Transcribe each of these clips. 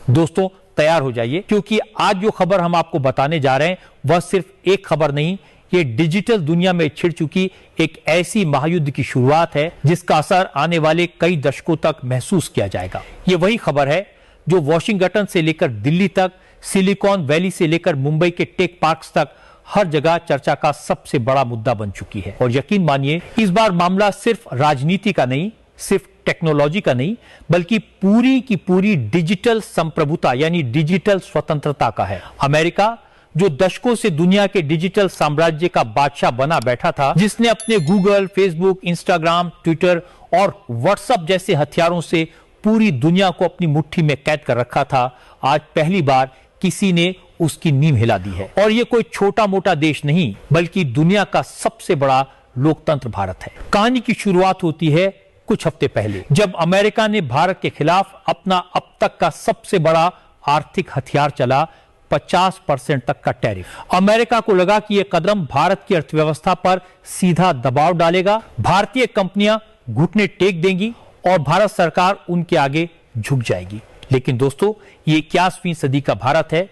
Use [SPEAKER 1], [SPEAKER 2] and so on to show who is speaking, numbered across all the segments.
[SPEAKER 1] दोस्तों तैयार हो जाइए, क्योंकि आज जो खबर हम आपको बताने जा रहे हैं वह सिर्फ एक खबर नहीं, ये डिजिटल दुनिया में छिड़ चुकी एक ऐसी महायुद्ध की शुरुआत है जिसका असर आने वाले कई दशकों तक महसूस किया जाएगा। ये वही खबर है जो वॉशिंगटन से लेकर दिल्ली तक, सिलिकॉन वैली से लेकर मुंबई के टेक पार्क्स तक हर जगह चर्चा का सबसे बड़ा मुद्दा बन चुकी है। और यकीन मानिए, इस बार मामला सिर्फ राजनीति का नहीं, सिर्फ टेक्नोलॉजी का नहीं, बल्कि पूरी की पूरी डिजिटल संप्रभुता यानी डिजिटल स्वतंत्रता का है। अमेरिका जो दशकों से दुनिया के डिजिटल साम्राज्य का बादशाह बना बैठा था, जिसने अपने गूगल, फेसबुक, इंस्टाग्राम, ट्विटर और व्हाट्सएप जैसे हथियारों से पूरी दुनिया को अपनी मुट्ठी में कैद कर रखा था, आज पहली बार किसी ने उसकी नींव हिला दी है। और यह कोई छोटा मोटा देश नहीं, बल्कि दुनिया का सबसे बड़ा लोकतंत्र भारत है। कहानी की शुरुआत होती है कुछ हफ्ते पहले, जब अमेरिका ने भारत के खिलाफ अपना अब तक का सबसे बड़ा आर्थिक हथियार चला, 50% तक का टैरिफ। अमेरिका को लगा कि यह कदम भारत की अर्थव्यवस्था पर सीधा दबाव डालेगा, भारतीय कंपनियां घुटने टेक देंगी और भारत सरकार उनके आगे झुक जाएगी। लेकिन दोस्तों, ये 21वीं सदी का भारत है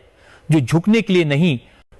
[SPEAKER 1] जो झुकने के लिए नहीं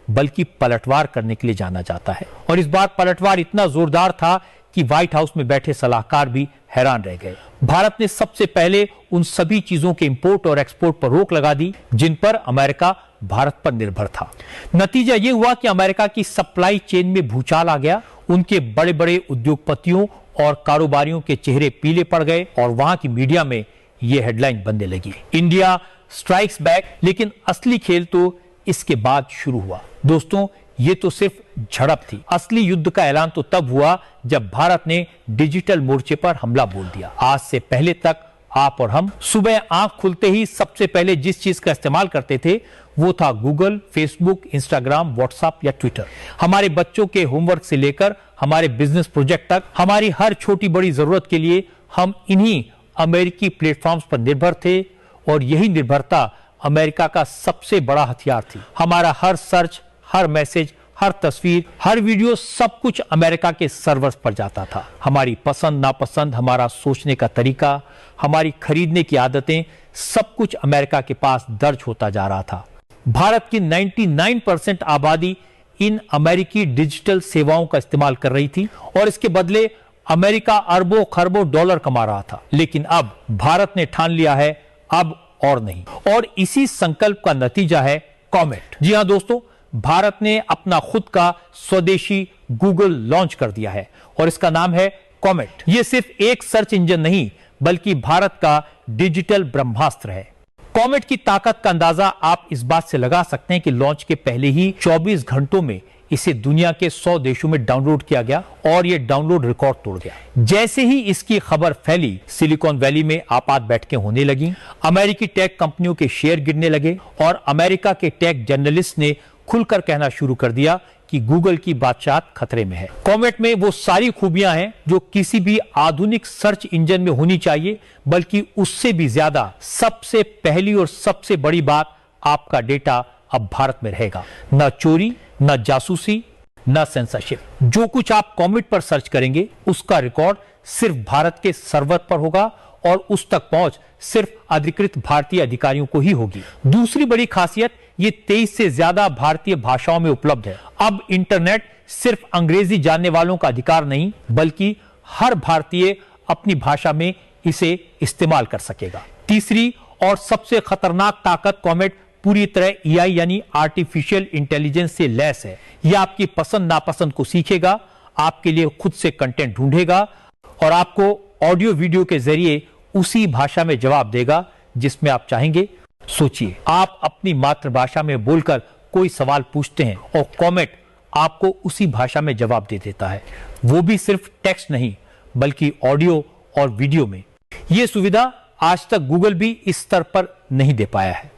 [SPEAKER 1] बल्कि पलटवार करने के लिए जाना जाता है। और इस बार पलटवार इतना जोरदार था कि व्हाइट हाउस में बैठे सलाहकार भी हैरान रह गए। भारत ने सबसे पहले उन सभी चीजों के इंपोर्ट और एक्सपोर्ट पर रोक लगा दी जिन पर अमेरिका भारत पर निर्भर था। नतीजा यह हुआ कि अमेरिका की सप्लाई चेन में भूचाल आ गया, उनके बड़े बड़े उद्योगपतियों और कारोबारियों के चेहरे पीले पड़ गए और वहां की मीडिया में यह हेडलाइन बनने लगी, इंडिया स्ट्राइक्स बैक। लेकिन असली खेल तो इसके बाद शुरू हुआ। दोस्तों, ये तो सिर्फ झड़प थी, असली युद्ध का ऐलान तो तब हुआ जब भारत ने डिजिटल मोर्चे पर हमला बोल दिया। आज से पहले तक आप और हम सुबह आंख खुलते ही सबसे पहले जिस चीज का इस्तेमाल करते थे वो था गूगल, फेसबुक, इंस्टाग्राम, व्हाट्सएप या ट्विटर। हमारे बच्चों के होमवर्क से लेकर हमारे बिजनेस प्रोजेक्ट तक, हमारी हर छोटी बड़ी जरूरत के लिए हम इन्हीं अमेरिकी प्लेटफॉर्म्स पर निर्भर थे और यही निर्भरता अमेरिका का सबसे बड़ा हथियार थी। हमारा हर सर्च, हर मैसेज, हर तस्वीर, हर वीडियो, सब कुछ अमेरिका के सर्वर्स पर जाता था। हमारी पसंद नापसंद, हमारा सोचने का तरीका, हमारी खरीदने की आदतें, सब कुछ अमेरिका के पास दर्ज होता जा रहा था। भारत की 99% आबादी इन अमेरिकी डिजिटल सेवाओं का इस्तेमाल कर रही थी और इसके बदले अमेरिका अरबों खरबों डॉलर कमा रहा था। लेकिन अब भारत ने ठान लिया है, अब और नहीं। और इसी संकल्प का नतीजा है कॉमेट। जी हां दोस्तों, भारत ने अपना खुद का स्वदेशी गूगल लॉन्च कर दिया है और इसका नाम है कॉमेट। यह सिर्फ एक सर्च इंजन नहीं बल्कि भारत का डिजिटल ब्रह्मास्त्र है। कॉमेट की ताकत का अंदाजा आप इस बात से लगा सकते हैं कि लॉन्च के पहले ही 24 घंटों में इसे दुनिया के 100 देशों में डाउनलोड किया गया और यह डाउनलोड रिकॉर्ड तोड़ गया। जैसे ही इसकी खबर फैली, सिलिकॉन वैली में आपात बैठकें होने लगी, अमेरिकी टेक कंपनियों के शेयर गिरने लगे और अमेरिका के टेक जर्नलिस्ट ने खुलकर कहना शुरू कर दिया कि गूगल की बादशाहत खतरे में है। कॉमेट में वो सारी खूबियां हैं जो किसी भी आधुनिक सर्च इंजन में होनी चाहिए, बल्कि उससे भी ज्यादा सबसे पहली और सबसे बड़ी बात, आपका डेटा अब भारत में रहेगा। न चोरी, न जासूसी, न सेंसरशिप। जो कुछ आप कॉमेट पर सर्च करेंगे उसका रिकॉर्ड सिर्फ भारत के सर्वर पर होगा और उस तक पहुंच सिर्फ अधिकृत भारतीय अधिकारियों को ही होगी। दूसरी बड़ी खासियत, ये 23 से ज्यादा भारतीय भाषाओं में उपलब्ध है। अब इंटरनेट सिर्फ अंग्रेजी जानने वालों का अधिकार नहीं, बल्कि हर भारतीय अपनी भाषा में इसे इस्तेमाल कर सकेगा। तीसरी और सबसे खतरनाक ताकत, कॉमेट पूरी तरह एआई यानी आर्टिफिशियल इंटेलिजेंस से लैस है। यह आपकी पसंद नापसंद को सीखेगा, आपके लिए खुद से कंटेंट ढूंढेगा और आपको ऑडियो वीडियो के जरिए उसी भाषा में जवाब देगा जिसमें आप चाहेंगे। सोचिए, आप अपनी मातृभाषा में बोलकर कोई सवाल पूछते हैं और कॉमेट आपको उसी भाषा में जवाब दे देता है, वो भी सिर्फ टेक्स्ट नहीं बल्कि ऑडियो और वीडियो में। यह सुविधा आज तक गूगल भी इस स्तर पर नहीं दे पाया है।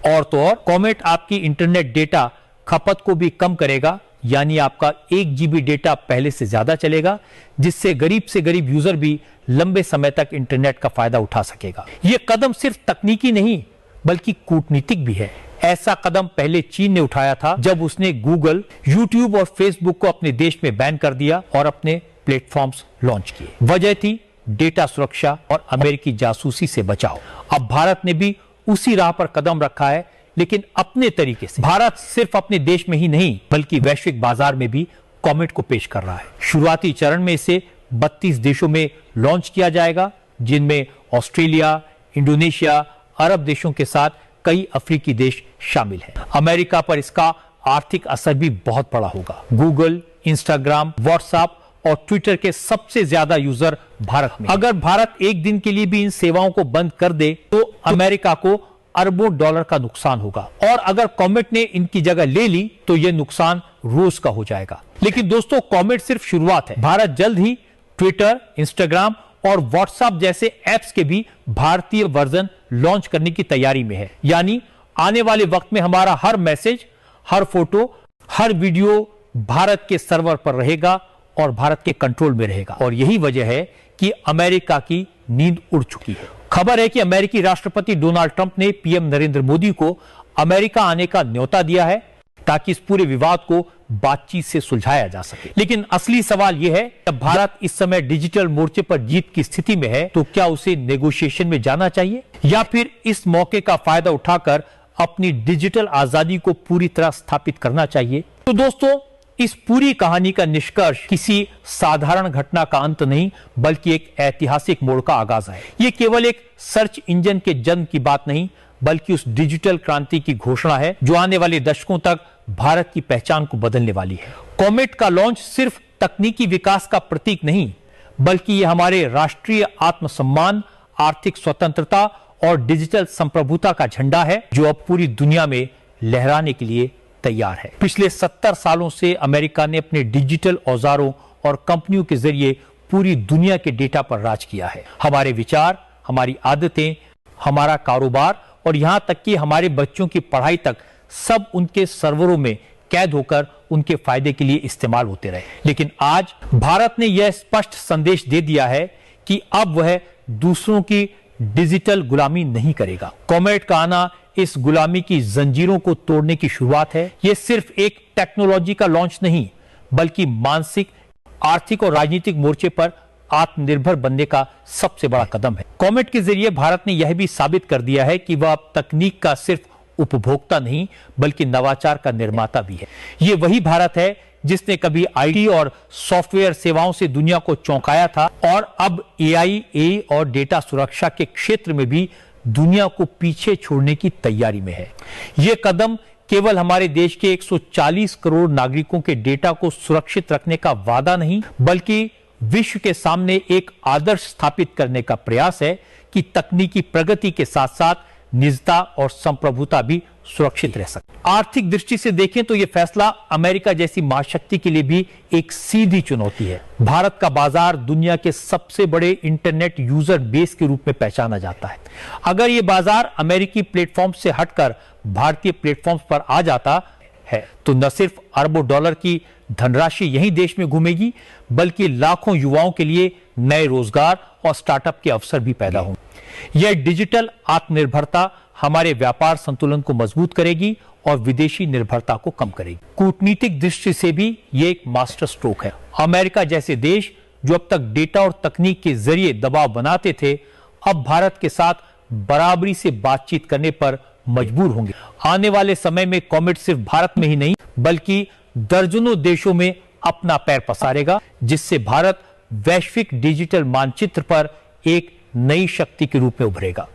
[SPEAKER 1] और तो और, कॉमेट आपकी इंटरनेट डेटा खपत को भी कम करेगा, यानी आपका 1 GB डेटा पहले से ज्यादा चलेगा, जिससे गरीब से गरीब यूजर भी लंबे समय तक इंटरनेट का फायदा उठा सकेगा। यह कदम सिर्फ तकनीकी नहीं बल्कि कूटनीतिक भी है। ऐसा कदम पहले चीन ने उठाया था जब उसने गूगल, यूट्यूब और फेसबुक को अपने देश में बैन कर दिया और अपने प्लेटफॉर्म्स लॉन्च किए। वजह थी डेटा सुरक्षा और अमेरिकी जासूसी से बचाव। अब भारत ने भी उसी राह पर कदम रखा है, लेकिन अपने तरीके से। भारत सिर्फ अपने देश में ही नहीं बल्कि वैश्विक बाजार में भी कॉमेट को पेश कर रहा है। शुरुआती चरण में इसे 32 देशों में लॉन्च किया जाएगा, जिनमें ऑस्ट्रेलिया, इंडोनेशिया, अरब देशों के साथ कई अफ्रीकी देश शामिल हैं। अमेरिका पर इसका आर्थिक असर भी बहुत बड़ा होगा। गूगल, इंस्टाग्राम, व्हाट्सएप और ट्विटर के सबसे ज्यादा यूजर भारत में। अगर भारत एक दिन के लिए भी इन सेवाओं को बंद कर दे तो अमेरिका को अरबों डॉलर का नुकसान होगा, और अगर कॉमेट ने इनकी जगह ले ली तो यह नुकसान रोज का हो जाएगा। लेकिन दोस्तों, कॉमेट सिर्फ शुरुआत है। भारत जल्द ही ट्विटर, इंस्टाग्राम और व्हाट्सएप जैसे ऐप्स के भी भारतीय वर्जन लॉन्च करने की तैयारी में है। यानी आने वाले वक्त में हमारा हर मैसेज, हर फोटो, हर वीडियो भारत के सर्वर पर रहेगा और भारत के कंट्रोल में रहेगा। और यही वजह है कि अमेरिका की नींद उड़ चुकी है। खबर है कि अमेरिकी राष्ट्रपति डोनाल्ड ट्रंप ने पीएम नरेंद्र मोदी को अमेरिका आने का न्योता दिया है ताकि इस पूरे विवाद को बातचीत से सुलझाया जा सके। लेकिन असली सवाल यह है, जब भारत इस समय डिजिटल मोर्चे पर जीत की स्थिति में है तो क्या उसे नेगोशिएशन में जाना चाहिए या फिर इस मौके का फायदा उठाकर अपनी डिजिटल आजादी को पूरी तरह स्थापित करना चाहिए? तो दोस्तों, इस पूरी कहानी का निष्कर्ष किसी साधारण घटना का अंत नहीं बल्कि एक ऐतिहासिक मोड़ का आगाज है। यह केवल एक सर्च इंजन के जन्म की बात नहीं बल्कि उस डिजिटल क्रांति की घोषणा है जो आने वाले दशकों तक भारत की पहचान को बदलने वाली है। कॉमेट का लॉन्च सिर्फ तकनीकी विकास का प्रतीक नहीं बल्कि यह हमारे राष्ट्रीय आत्मसम्मान, आर्थिक स्वतंत्रता और डिजिटल संप्रभुता का झंडा है जो अब पूरी दुनिया में लहराने के लिए तैयार है। पिछले 70 सालों से अमेरिका ने अपने डिजिटल औजारों और कंपनियों के जरिए पूरी दुनिया के डेटा पर राज किया है। हमारे विचार, हमारी आदतें, हमारा कारोबार और यहां तक कि हमारे बच्चों की पढ़ाई तक सब उनके सर्वरों में कैद होकर उनके फायदे के लिए इस्तेमाल होते रहे। लेकिन आज भारत ने यह स्पष्ट संदेश दे दिया है कि अब वह दूसरों की डिजिटल गुलामी नहीं करेगा। कॉमेट का आना इस गुलामी की जंजीरों को तोड़ने की शुरुआत है। यह सिर्फ एक टेक्नोलॉजी का लॉन्च नहीं बल्कि मानसिक, आर्थिक और राजनीतिक मोर्चे पर आत्मनिर्भर बनने का सबसे बड़ा कदम है। कॉमेट के जरिए भारत ने यह भी साबित कर दिया है कि वह अब तकनीक का सिर्फ उपभोक्ता नहीं बल्कि नवाचार का निर्माता भी है। यह वही भारत है जिसने कभी आईटी और सॉफ्टवेयर सेवाओं से दुनिया को चौंकाया था और अब एआई और डेटा सुरक्षा के क्षेत्र में भी दुनिया को पीछे छोड़ने की तैयारी में है। यह कदम केवल हमारे देश के 140 करोड़ नागरिकों के डेटा को सुरक्षित रखने का वादा नहीं बल्कि विश्व के सामने एक आदर्श स्थापित करने का प्रयास है कि तकनीकी प्रगति के साथ साथ निजता और संप्रभुता भी सुरक्षित रह सके। आर्थिक दृष्टि से देखें तो यह फैसला अमेरिका जैसी महाशक्ति के लिए भी एक सीधी चुनौती है। भारत का बाजार दुनिया के सबसे बड़े इंटरनेट यूजर बेस के रूप में पहचाना जाता है। अगर यह बाजार अमेरिकी प्लेटफॉर्म से हटकर भारतीय प्लेटफॉर्म पर आ जाता है तो न सिर्फ अरबों डॉलर की धनराशि यही देश में घूमेगी बल्कि लाखों युवाओं के लिए नए रोजगार और स्टार्टअप के अवसर भी पैदा होंगे। यह डिजिटल आत्मनिर्भरता हमारे व्यापार संतुलन को मजबूत करेगी और विदेशी निर्भरता को कम करेगी। कूटनीतिक दृष्टि से भी यह एक मास्टर स्ट्रोक है। अमेरिका जैसे देश जो अब तक डेटा और तकनीक के जरिए दबाव बनाते थे, अब भारत के साथ बराबरी से बातचीत करने पर मजबूर होंगे। आने वाले समय में कॉमेट सिर्फ भारत में ही नहीं बल्कि दर्जनों देशों में अपना पैर पसारेगा, जिससे भारत वैश्विक डिजिटल मानचित्र पर एक नई शक्ति के रूप में उभरेगा।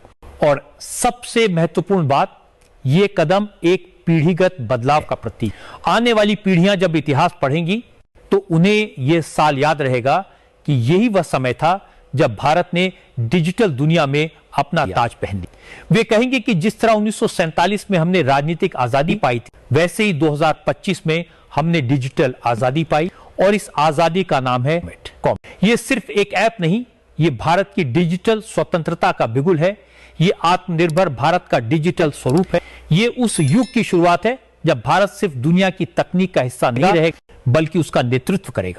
[SPEAKER 1] और सबसे महत्वपूर्ण बात, यह कदम एक पीढ़ीगत बदलाव का प्रतीक। आने वाली पीढ़ियां जब इतिहास पढ़ेंगी तो उन्हें यह साल याद रहेगा कि यही वह समय था जब भारत ने डिजिटल दुनिया में अपना ताज पहन लिया। वे कहेंगे कि जिस तरह 1947 में हमने राजनीतिक आजादी पाई थी, वैसे ही 2025 में हमने डिजिटल आजादी पाई और इस आजादी का नाम है कॉमेट। यह सिर्फ एक ऐप नहीं, यह भारत की डिजिटल स्वतंत्रता का बिगुल है। यह आत्मनिर्भर भारत का डिजिटल स्वरूप है। यह उस युग की शुरुआत है जब भारत सिर्फ दुनिया की तकनीक का हिस्सा नहीं रहेगा बल्कि उसका नेतृत्व करेगा।